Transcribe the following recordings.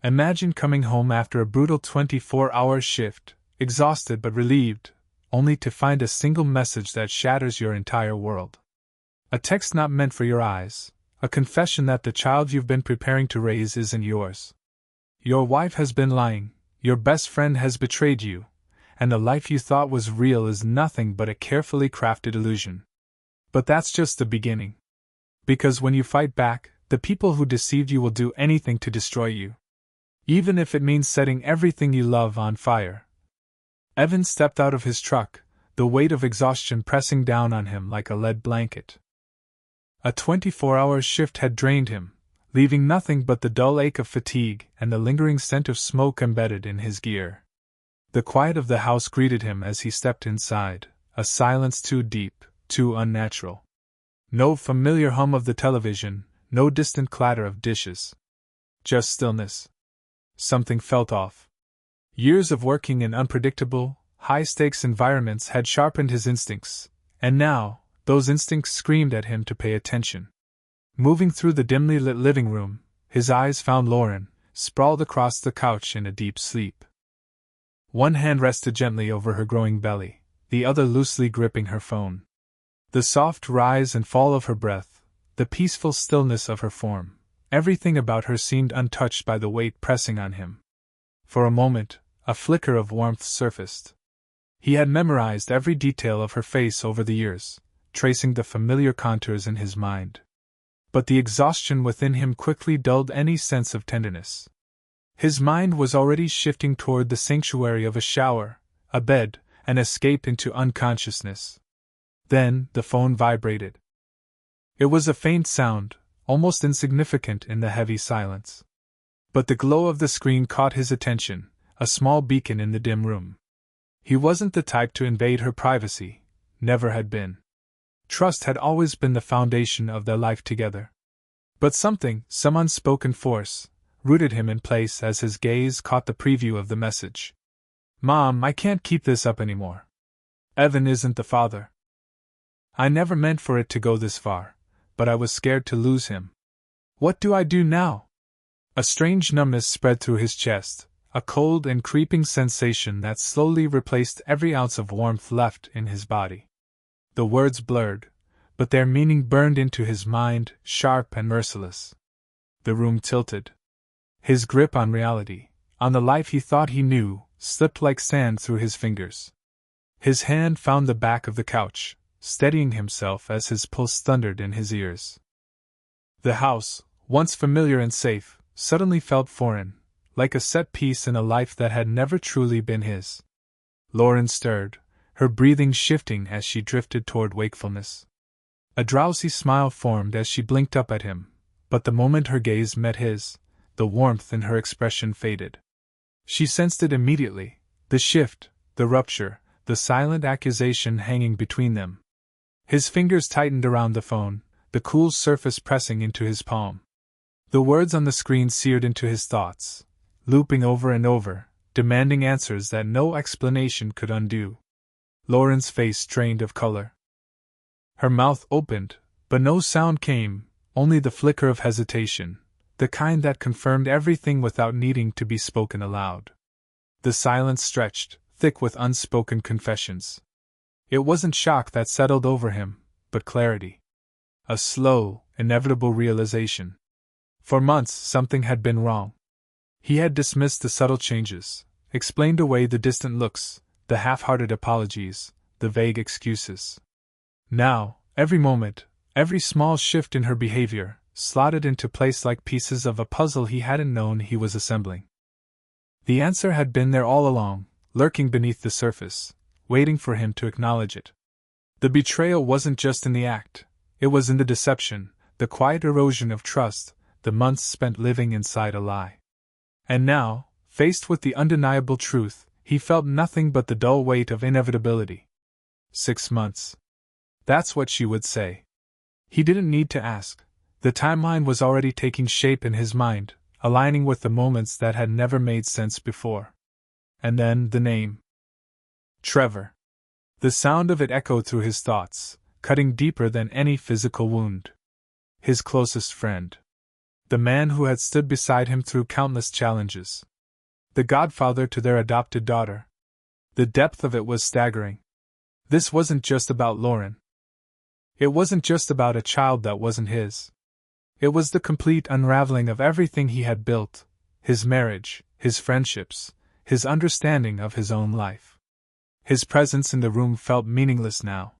Imagine coming home after a brutal 24-hour shift, exhausted but relieved, only to find a single message that shatters your entire world. A text not meant for your eyes, a confession that the child you've been preparing to raise isn't yours. Your wife has been lying, your best friend has betrayed you, and the life you thought was real is nothing but a carefully crafted illusion. But that's just the beginning. Because when you fight back, the people who deceived you will do anything to destroy you. Even if it means setting everything you love on fire. Evan stepped out of his truck, the weight of exhaustion pressing down on him like a lead blanket. A 24-hour shift had drained him, leaving nothing but the dull ache of fatigue and the lingering scent of smoke embedded in his gear. The quiet of the house greeted him as he stepped inside, a silence too deep, too unnatural. No familiar hum of the television, no distant clatter of dishes. Just stillness. Something felt off. Years of working in unpredictable, high-stakes environments had sharpened his instincts, and now, those instincts screamed at him to pay attention. Moving through the dimly lit living room, his eyes found Lauren, sprawled across the couch in a deep sleep. One hand rested gently over her growing belly, the other loosely gripping her phone. The soft rise and fall of her breath, the peaceful stillness of her form, everything about her seemed untouched by the weight pressing on him. For a moment, a flicker of warmth surfaced. He had memorized every detail of her face over the years, tracing the familiar contours in his mind. But the exhaustion within him quickly dulled any sense of tenderness. His mind was already shifting toward the sanctuary of a shower, a bed, an escape into unconsciousness. Then, the phone vibrated. It was a faint sound, almost insignificant in the heavy silence. But the glow of the screen caught his attention, a small beacon in the dim room. He wasn't the type to invade her privacy, never had been. Trust had always been the foundation of their life together. But something, some unspoken force, rooted him in place as his gaze caught the preview of the message. "Mom, I can't keep this up anymore. Evan isn't the father. I never meant for it to go this far, but I was scared to lose him. What do I do now?" A strange numbness spread through his chest, a cold and creeping sensation that slowly replaced every ounce of warmth left in his body. The words blurred, but their meaning burned into his mind, sharp and merciless. The room tilted. His grip on reality, on the life he thought he knew, slipped like sand through his fingers. His hand found the back of the couch, steadying himself as his pulse thundered in his ears. The house, once familiar and safe, suddenly felt foreign, like a set piece in a life that had never truly been his. Lauren stirred, her breathing shifting as she drifted toward wakefulness. A drowsy smile formed as she blinked up at him, but the moment her gaze met his, the warmth in her expression faded. She sensed it immediately, the shift, the rupture, the silent accusation hanging between them. His fingers tightened around the phone, the cool surface pressing into his palm. The words on the screen seared into his thoughts, looping over and over, demanding answers that no explanation could undo. Lauren's face drained of color. Her mouth opened, but no sound came, only the flicker of hesitation, the kind that confirmed everything without needing to be spoken aloud. The silence stretched, thick with unspoken confessions. It wasn't shock that settled over him, but clarity. A slow, inevitable realization. For months something had been wrong. He had dismissed the subtle changes, explained away the distant looks, the half-hearted apologies, the vague excuses. Now, every moment, every small shift in her behavior, slotted into place like pieces of a puzzle he hadn't known he was assembling. The answer had been there all along, lurking beneath the surface, waiting for him to acknowledge it. The betrayal wasn't just in the act, it was in the deception, the quiet erosion of trust, the months spent living inside a lie. And now, faced with the undeniable truth, he felt nothing but the dull weight of inevitability. 6 months. That's what she would say. He didn't need to ask. The timeline was already taking shape in his mind, aligning with the moments that had never made sense before. And then the name. Trevor. The sound of it echoed through his thoughts, cutting deeper than any physical wound. His closest friend. The man who had stood beside him through countless challenges. The godfather to their adopted daughter. The depth of it was staggering. This wasn't just about Lauren. It wasn't just about a child that wasn't his. It was the complete unraveling of everything he had built, his marriage, his friendships, his understanding of his own life. His presence in the room felt meaningless now.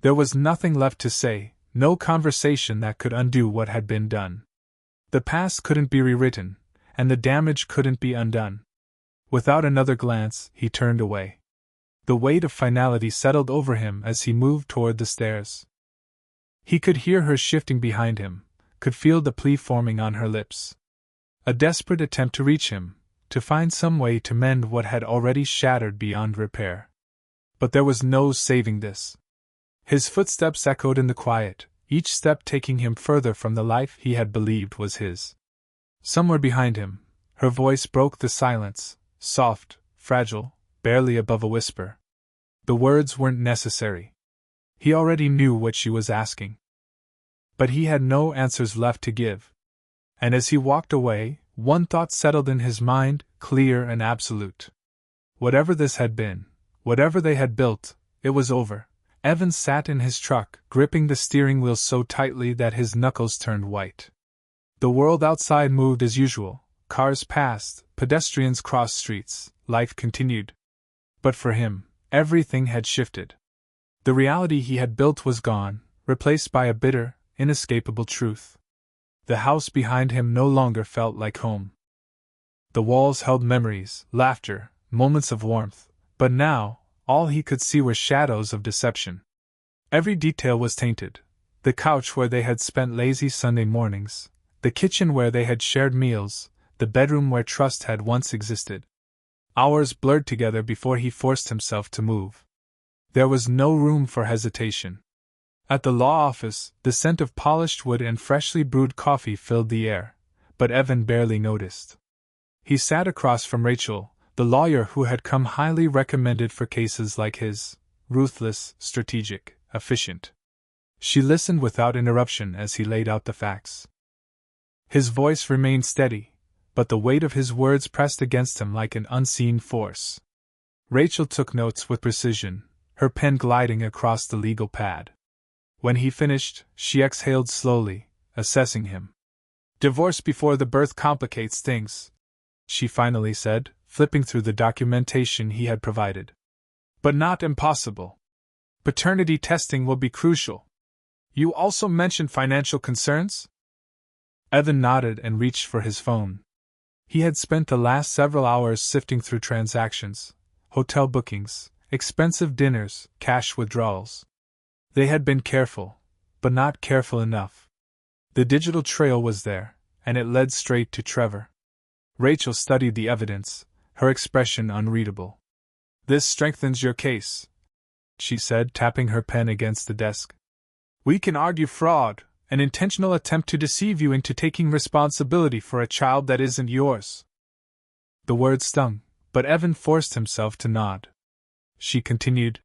There was nothing left to say, no conversation that could undo what had been done. The past couldn't be rewritten, and the damage couldn't be undone. Without another glance, he turned away. The weight of finality settled over him as he moved toward the stairs. He could hear her shifting behind him, could feel the plea forming on her lips. A desperate attempt to reach him, to find some way to mend what had already shattered beyond repair. But there was no saving this. His footsteps echoed in the quiet, each step taking him further from the life he had believed was his. Somewhere behind him, her voice broke the silence, soft, fragile, barely above a whisper. The words weren't necessary. He already knew what she was asking. But he had no answers left to give. And as he walked away, one thought settled in his mind, clear and absolute. Whatever this had been, whatever they had built, it was over. Evans sat in his truck, gripping the steering wheel so tightly that his knuckles turned white. The world outside moved as usual. Cars passed, pedestrians crossed streets, life continued. But for him, everything had shifted. The reality he had built was gone, replaced by a bitter, inescapable truth. The house behind him no longer felt like home. The walls held memories, laughter, moments of warmth, but now, all he could see were shadows of deception. Every detail was tainted. The couch where they had spent lazy Sunday mornings, the kitchen where they had shared meals, the bedroom where trust had once existed. Hours blurred together before he forced himself to move. There was no room for hesitation. At the law office, the scent of polished wood and freshly brewed coffee filled the air, but Evan barely noticed. He sat across from Rachel, the lawyer who had come highly recommended for cases like his, ruthless, strategic, efficient. She listened without interruption as he laid out the facts. His voice remained steady, but the weight of his words pressed against him like an unseen force. Rachel took notes with precision, her pen gliding across the legal pad. When he finished, she exhaled slowly, assessing him. "Divorce before the birth complicates things," she finally said, flipping through the documentation he had provided. "But not impossible. Paternity testing will be crucial. You also mentioned financial concerns?" Evan nodded and reached for his phone. He had spent the last several hours sifting through transactions, hotel bookings, expensive dinners, cash withdrawals. They had been careful, but not careful enough. The digital trail was there, and it led straight to Trevor. Rachel studied the evidence, her expression unreadable. "This strengthens your case," she said, tapping her pen against the desk. "We can argue fraud, an intentional attempt to deceive you into taking responsibility for a child that isn't yours." The words stung, but Evan forced himself to nod. She continued,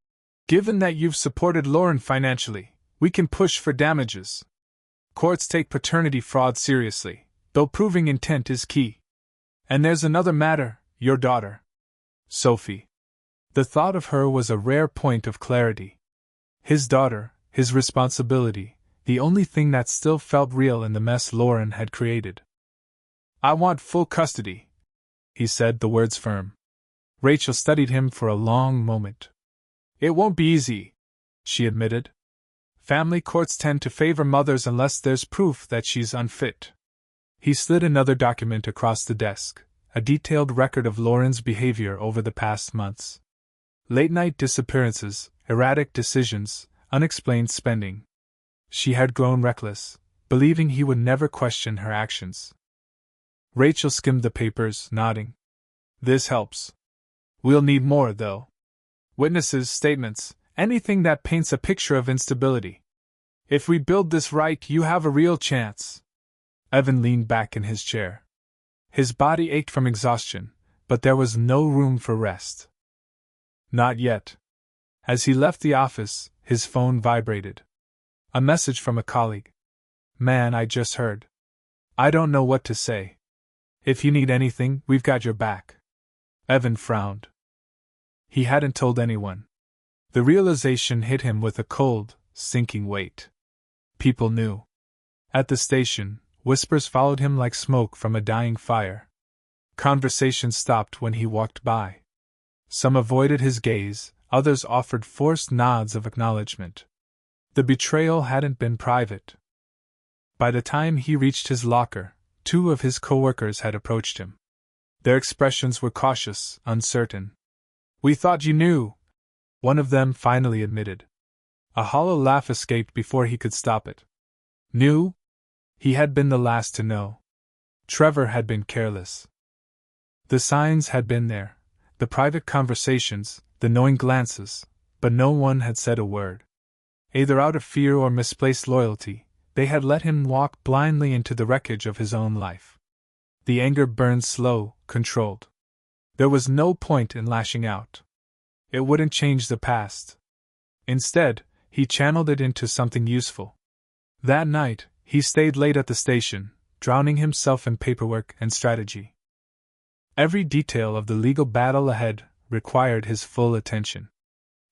"Given that you've supported Lauren financially, we can push for damages. Courts take paternity fraud seriously, though proving intent is key. And there's another matter, your daughter. Sophie." The thought of her was a rare point of clarity. His daughter, his responsibility, the only thing that still felt real in the mess Lauren had created. "I want full custody," he said, the words firm. Rachel studied him for a long moment. "It won't be easy," she admitted. "Family courts tend to favor mothers unless there's proof that she's unfit." He slid another document across the desk, a detailed record of Lauren's behavior over the past months. Late-night disappearances, erratic decisions, unexplained spending. She had grown reckless, believing he would never question her actions. Rachel skimmed the papers, nodding. "This helps. We'll need more, though. Witnesses, statements, anything that paints a picture of instability. If we build this right, you have a real chance." Evan leaned back in his chair. His body ached from exhaustion, but there was no room for rest. Not yet. As he left the office, his phone vibrated. A message from a colleague. "Man, I just heard. I don't know what to say. If you need anything, we've got your back. Evan frowned. He hadn't told anyone. The realization hit him with a cold, sinking weight. People knew. At the station, whispers followed him like smoke from a dying fire. Conversation stopped when he walked by. Some avoided his gaze, others offered forced nods of acknowledgement. The betrayal hadn't been private. By the time he reached his locker, 2 of his coworkers had approached him. Their expressions were cautious, uncertain. "We thought you knew," one of them finally admitted. A hollow laugh escaped before he could stop it. Knew? He had been the last to know. Trevor had been careless. The signs had been there, the private conversations, the knowing glances, but no one had said a word. Either out of fear or misplaced loyalty, they had let him walk blindly into the wreckage of his own life. The anger burned slow, controlled. There was no point in lashing out. It wouldn't change the past. Instead, he channeled it into something useful. That night, he stayed late at the station, drowning himself in paperwork and strategy. Every detail of the legal battle ahead required his full attention.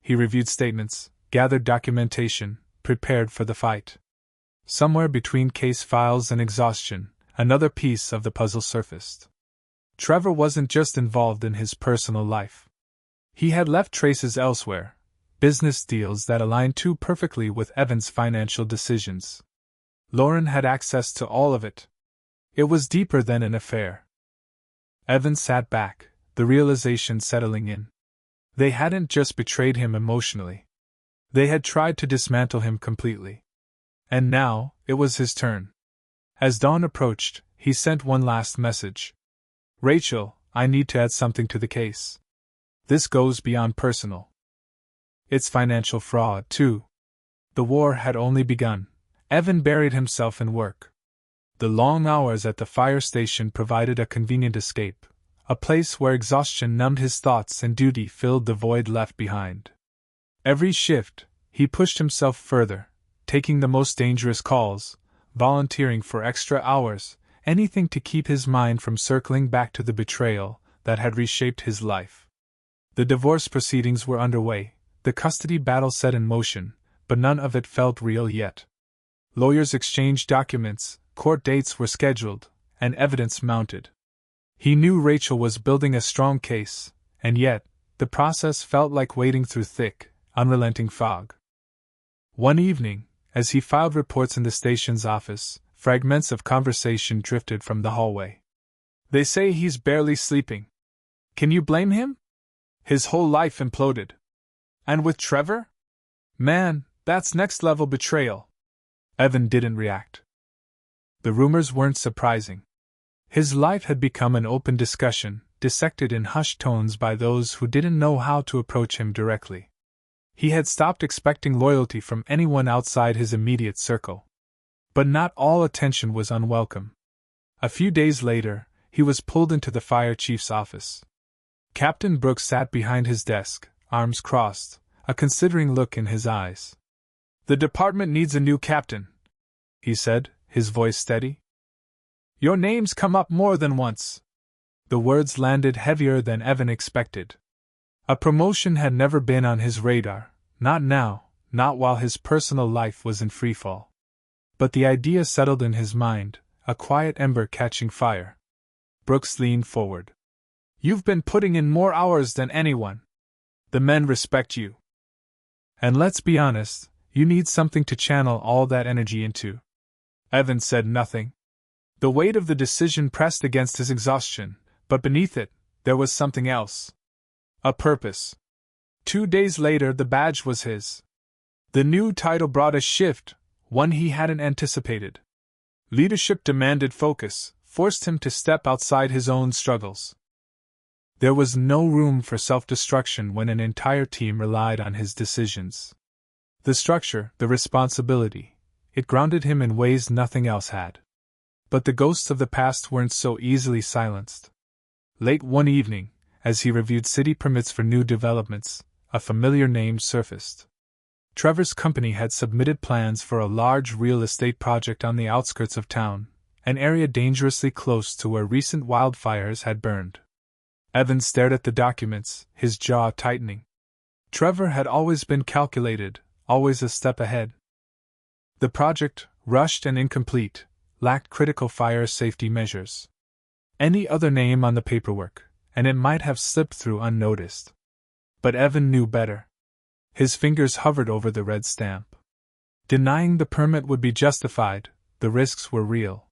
He reviewed statements, gathered documentation, prepared for the fight. Somewhere between case files and exhaustion, another piece of the puzzle surfaced. Trevor wasn't just involved in his personal life. He had left traces elsewhere, business deals that aligned too perfectly with Evan's financial decisions. Lauren had access to all of it. It was deeper than an affair. Evan sat back, the realization settling in. They hadn't just betrayed him emotionally. They had tried to dismantle him completely. And now, it was his turn. As dawn approached, he sent one last message. "Rachel, I need to add something to the case. This goes beyond personal. It's financial fraud, too." The war had only begun. Evan buried himself in work. The long hours at the fire station provided a convenient escape, a place where exhaustion numbed his thoughts and duty filled the void left behind. Every shift, he pushed himself further, taking the most dangerous calls, volunteering for extra hours, anything to keep his mind from circling back to the betrayal that had reshaped his life. The divorce proceedings were underway, the custody battle set in motion, but none of it felt real yet. Lawyers exchanged documents, court dates were scheduled, and evidence mounted. He knew Rachel was building a strong case, and yet, the process felt like wading through thick, unrelenting fog. One evening, as he filed reports in the station's office, fragments of conversation drifted from the hallway. "They say he's barely sleeping. Can you blame him? His whole life imploded. And with Trevor? Man, that's next-level betrayal." Evan didn't react. The rumors weren't surprising. His life had become an open discussion, dissected in hushed tones by those who didn't know how to approach him directly. He had stopped expecting loyalty from anyone outside his immediate circle. But not all attention was unwelcome. A few days later, he was pulled into the fire chief's office. Captain Brooks sat behind his desk, arms crossed, a considering look in his eyes. "The department needs a new captain," he said, his voice steady. "Your name's come up more than once." The words landed heavier than Evan expected. A promotion had never been on his radar, not now, not while his personal life was in freefall. But the idea settled in his mind, a quiet ember catching fire. Brooks leaned forward. "You've been putting in more hours than anyone. The men respect you. And let's be honest, you need something to channel all that energy into." Evan said nothing. The weight of the decision pressed against his exhaustion, but beneath it, there was something else. A purpose. 2 days later, the badge was his. The new title brought a shift, one he hadn't anticipated. Leadership demanded focus, forced him to step outside his own struggles. There was no room for self-destruction when an entire team relied on his decisions. The structure, the responsibility, it grounded him in ways nothing else had. But the ghosts of the past weren't so easily silenced. Late one evening, as he reviewed city permits for new developments, a familiar name surfaced. Trevor's company had submitted plans for a large real estate project on the outskirts of town, an area dangerously close to where recent wildfires had burned. Evan stared at the documents, his jaw tightening. Trevor had always been calculated, always a step ahead. The project, rushed and incomplete, lacked critical fire safety measures. Any other name on the paperwork, and it might have slipped through unnoticed. But Evan knew better. His fingers hovered over the red stamp. Denying the permit would be justified, the risks were real.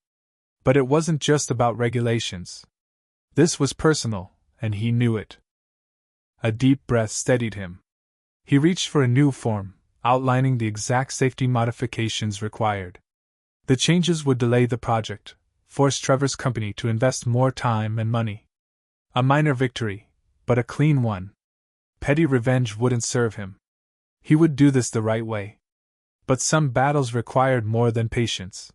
But it wasn't just about regulations. This was personal, and he knew it. A deep breath steadied him. He reached for a new form, outlining the exact safety modifications required. The changes would delay the project, force Trevor's company to invest more time and money. A minor victory, but a clean one. Petty revenge wouldn't serve him. He would do this the right way. But some battles required more than patience.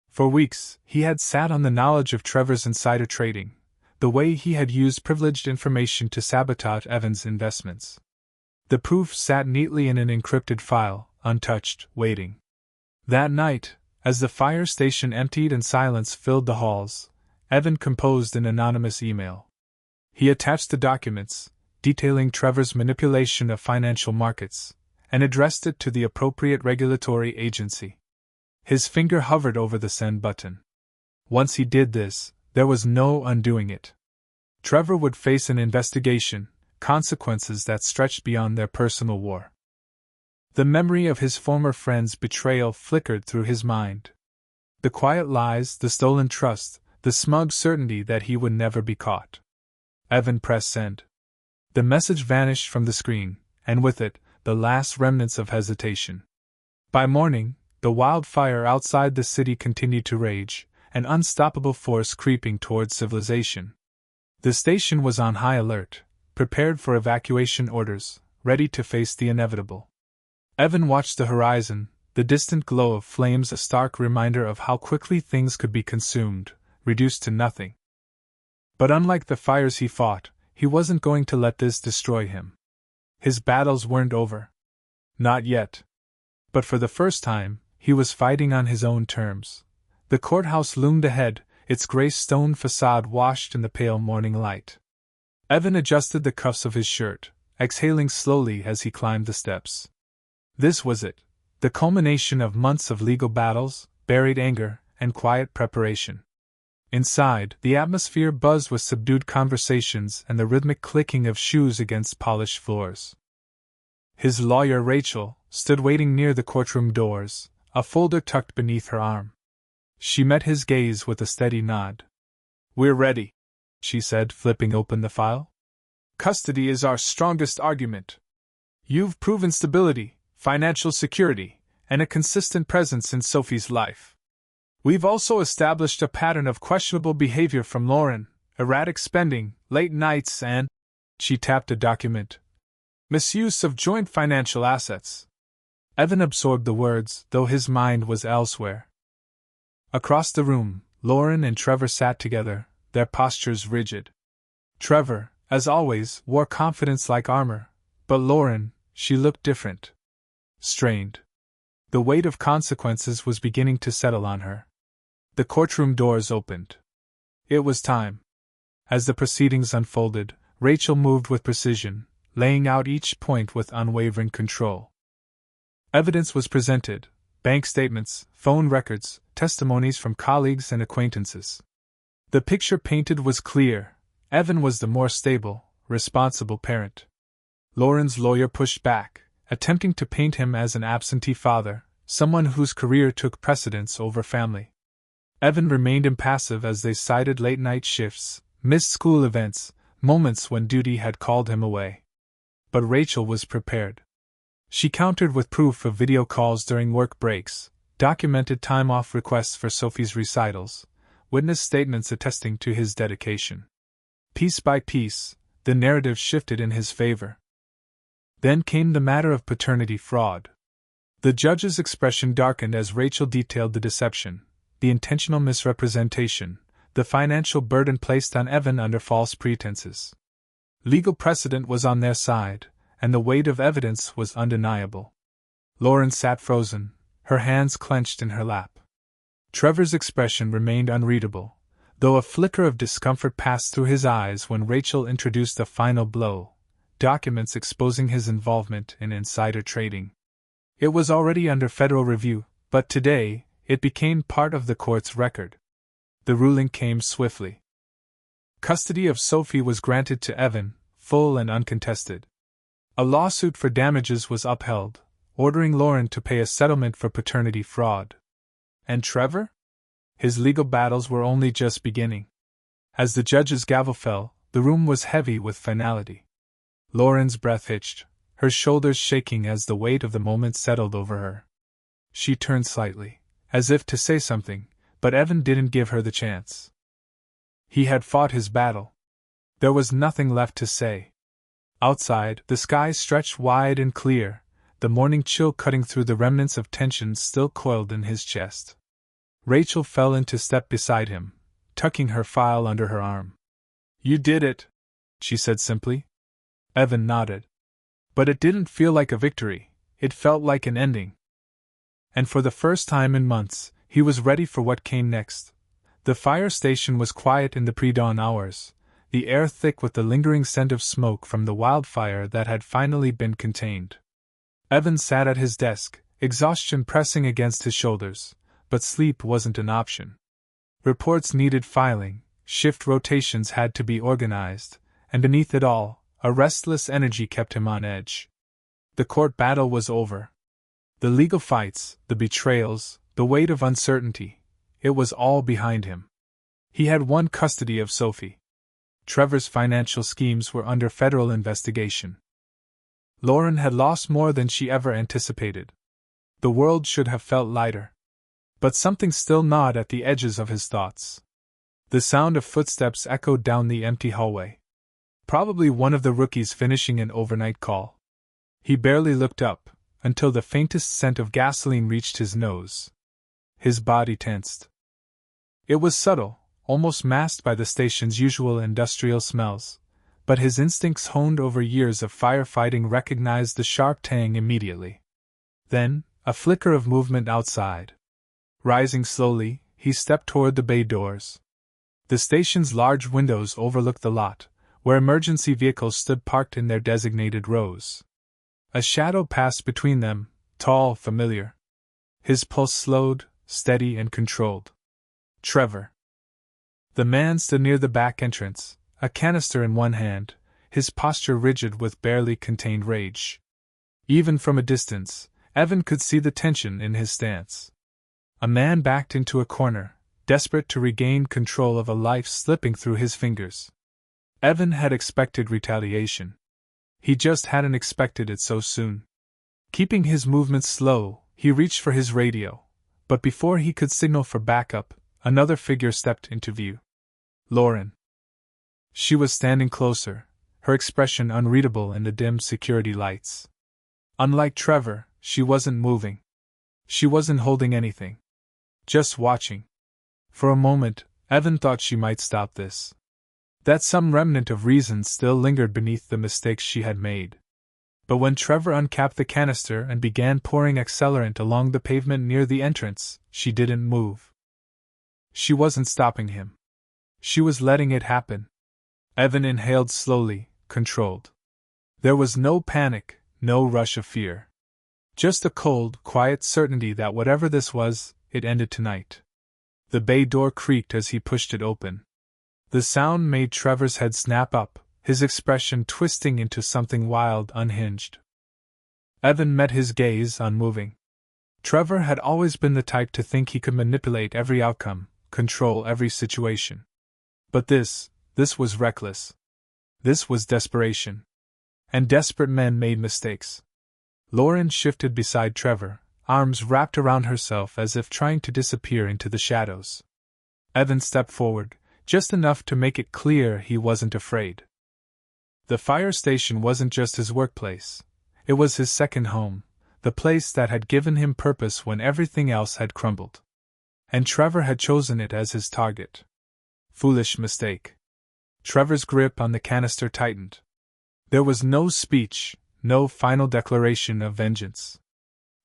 For weeks, he had sat on the knowledge of Trevor's insider trading, the way he had used privileged information to sabotage Evan's investments. The proof sat neatly in an encrypted file, untouched, waiting. That night, as the fire station emptied and silence filled the halls, Evan composed an anonymous email. He attached the documents, detailing Trevor's manipulation of financial markets, and addressed it to the appropriate regulatory agency. His finger hovered over the send button. Once he did this, there was no undoing it. Trevor would face an investigation, consequences that stretched beyond their personal war. The memory of his former friend's betrayal flickered through his mind. The quiet lies, the stolen trust, the smug certainty that he would never be caught. Evan pressed send. The message vanished from the screen, and with it, the last remnants of hesitation. By morning, the wildfire outside the city continued to rage, an unstoppable force creeping towards civilization. The station was on high alert, prepared for evacuation orders, ready to face the inevitable. Evan watched the horizon, the distant glow of flames a stark reminder of how quickly things could be consumed, reduced to nothing. But unlike the fires he fought, he wasn't going to let this destroy him. His battles weren't over. Not yet. But for the first time, he was fighting on his own terms. The courthouse loomed ahead, its gray stone facade washed in the pale morning light. Evan adjusted the cuffs of his shirt, exhaling slowly as he climbed the steps. This was it, the culmination of months of legal battles, buried anger, and quiet preparation. Inside, the atmosphere buzzed with subdued conversations and the rhythmic clicking of shoes against polished floors. His lawyer, Rachel, stood waiting near the courtroom doors, a folder tucked beneath her arm. She met his gaze with a steady nod. "We're ready," she said, flipping open the file. "Custody is our strongest argument. You've proven stability, financial security, and a consistent presence in Sophie's life. We've also established a pattern of questionable behavior from Lauren, erratic spending, late nights, and," she tapped a document, "misuse of joint financial assets." Evan absorbed the words, though his mind was elsewhere. Across the room, Lauren and Trevor sat together, their postures rigid. Trevor, as always, wore confidence like armor, but Lauren, she looked different. Strained. The weight of consequences was beginning to settle on her. The courtroom doors opened. It was time. As the proceedings unfolded, Rachel moved with precision, laying out each point with unwavering control. Evidence was presented: bank statements, phone records, testimonies from colleagues and acquaintances. The picture painted was clear. Evan was the more stable, responsible parent. Lauren's lawyer pushed back, attempting to paint him as an absentee father, someone whose career took precedence over family. Evan remained impassive as they cited late-night shifts, missed school events, moments when duty had called him away. But Rachel was prepared. She countered with proof of video calls during work breaks, documented time-off requests for Sophie's recitals, witness statements attesting to his dedication. Piece by piece, the narrative shifted in his favor. Then came the matter of paternity fraud. The judge's expression darkened as Rachel detailed the deception, the intentional misrepresentation, the financial burden placed on Evan under false pretenses. Legal precedent was on their side, and the weight of evidence was undeniable. Lauren sat frozen, her hands clenched in her lap. Trevor's expression remained unreadable, though a flicker of discomfort passed through his eyes when Rachel introduced the final blow: documents exposing his involvement in insider trading. It was already under federal review, but today, it became part of the court's record. The ruling came swiftly. Custody of Sophie was granted to Evan, full and uncontested. A lawsuit for damages was upheld, ordering Lauren to pay a settlement for paternity fraud. And Trevor? His legal battles were only just beginning. As the judge's gavel fell, the room was heavy with finality. Lauren's breath hitched, her shoulders shaking as the weight of the moment settled over her. She turned slightly, as if to say something, but Evan didn't give her the chance. He had fought his battle. There was nothing left to say. Outside, the sky stretched wide and clear, the morning chill cutting through the remnants of tension still coiled in his chest. Rachel fell into step beside him, tucking her file under her arm. "You did it," she said simply. Evan nodded. But it didn't feel like a victory, it felt like an ending. And for the first time in months, he was ready for what came next. The fire station was quiet in the pre-dawn hours, the air thick with the lingering scent of smoke from the wildfire that had finally been contained. Evan sat at his desk, exhaustion pressing against his shoulders, but sleep wasn't an option. Reports needed filing, shift rotations had to be organized, and beneath it all, a restless energy kept him on edge. The court battle was over. The legal fights, the betrayals, the weight of uncertainty, it was all behind him. He had won custody of Sophie. Trevor's financial schemes were under federal investigation. Lauren had lost more than she ever anticipated. The world should have felt lighter. But something still gnawed at the edges of his thoughts. The sound of footsteps echoed down the empty hallway. Probably one of the rookies finishing an overnight call. He barely looked up, until the faintest scent of gasoline reached his nose. His body tensed. It was subtle, almost masked by the station's usual industrial smells, but his instincts honed over years of firefighting recognized the sharp tang immediately. Then, a flicker of movement outside. Rising slowly, he stepped toward the bay doors. The station's large windows overlooked the lot, where emergency vehicles stood parked in their designated rows. A shadow passed between them, tall, familiar. His pulse slowed, steady and controlled. Trevor. The man stood near the back entrance, a canister in one hand, his posture rigid with barely contained rage. Even from a distance, Evan could see the tension in his stance. A man backed into a corner, desperate to regain control of a life slipping through his fingers. Evan had expected retaliation. He just hadn't expected it so soon. Keeping his movements slow, he reached for his radio, but before he could signal for backup, another figure stepped into view. Lauren. She was standing closer, her expression unreadable in the dim security lights. Unlike Trevor, she wasn't moving. She wasn't holding anything. Just watching. For a moment, Evan thought she might stop this. That some remnant of reason still lingered beneath the mistakes she had made. But when Trevor uncapped the canister and began pouring accelerant along the pavement near the entrance, she didn't move. She wasn't stopping him. She was letting it happen. Evan inhaled slowly, controlled. There was no panic, no rush of fear. Just a cold, quiet certainty that whatever this was, it ended tonight. The bay door creaked as he pushed it open. The sound made Trevor's head snap up, his expression twisting into something wild, unhinged. Evan met his gaze, unmoving. Trevor had always been the type to think he could manipulate every outcome, control every situation. But this was reckless. This was desperation. And desperate men made mistakes. Lauren shifted beside Trevor, arms wrapped around herself as if trying to disappear into the shadows. Evan stepped forward, just enough to make it clear he wasn't afraid. The fire station wasn't just his workplace. It was his second home, the place that had given him purpose when everything else had crumbled. And Trevor had chosen it as his target. Foolish mistake. Trevor's grip on the canister tightened. There was no speech, no final declaration of vengeance.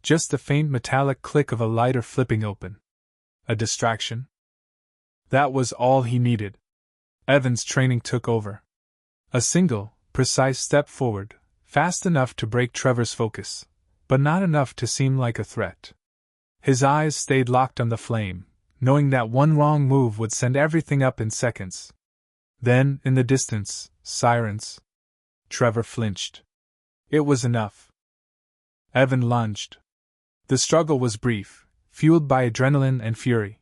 Just the faint metallic click of a lighter flipping open. A distraction? That was all he needed. Evan's training took over. A single, precise step forward, fast enough to break Trevor's focus, but not enough to seem like a threat. His eyes stayed locked on the flame, knowing that one wrong move would send everything up in seconds. Then, in the distance, sirens. Trevor flinched. It was enough. Evan lunged. The struggle was brief, fueled by adrenaline and fury.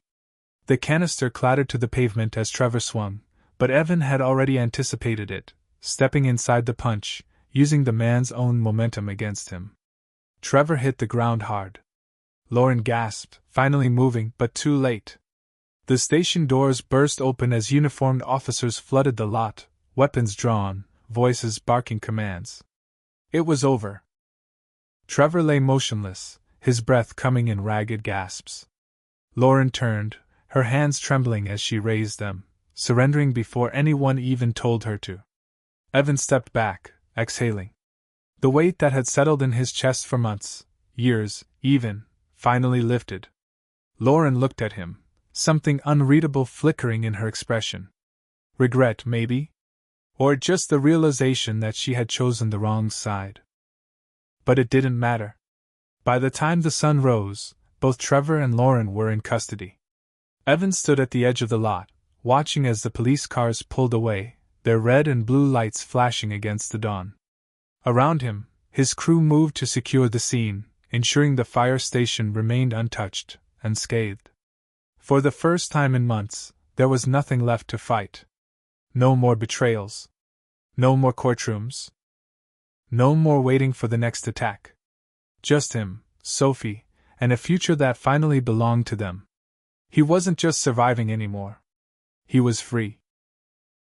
The canister clattered to the pavement as Trevor swung, but Evan had already anticipated it, stepping inside the punch, using the man's own momentum against him. Trevor hit the ground hard. Lauren gasped, finally moving, but too late. The station doors burst open as uniformed officers flooded the lot, weapons drawn, voices barking commands. It was over. Trevor lay motionless, his breath coming in ragged gasps. Lauren turned, her hands trembling as she raised them, surrendering before anyone even told her to. Evan stepped back, exhaling. The weight that had settled in his chest for months, years, even, finally lifted. Lauren looked at him, something unreadable flickering in her expression. Regret, maybe? Or just the realization that she had chosen the wrong side. But it didn't matter. By the time the sun rose, both Trevor and Lauren were in custody. Evan stood at the edge of the lot, watching as the police cars pulled away, their red and blue lights flashing against the dawn. Around him, his crew moved to secure the scene, ensuring the fire station remained untouched, unscathed. For the first time in months, there was nothing left to fight. No more betrayals. No more courtrooms. No more waiting for the next attack. Just him, Sophie, and a future that finally belonged to them. He wasn't just surviving anymore. He was free.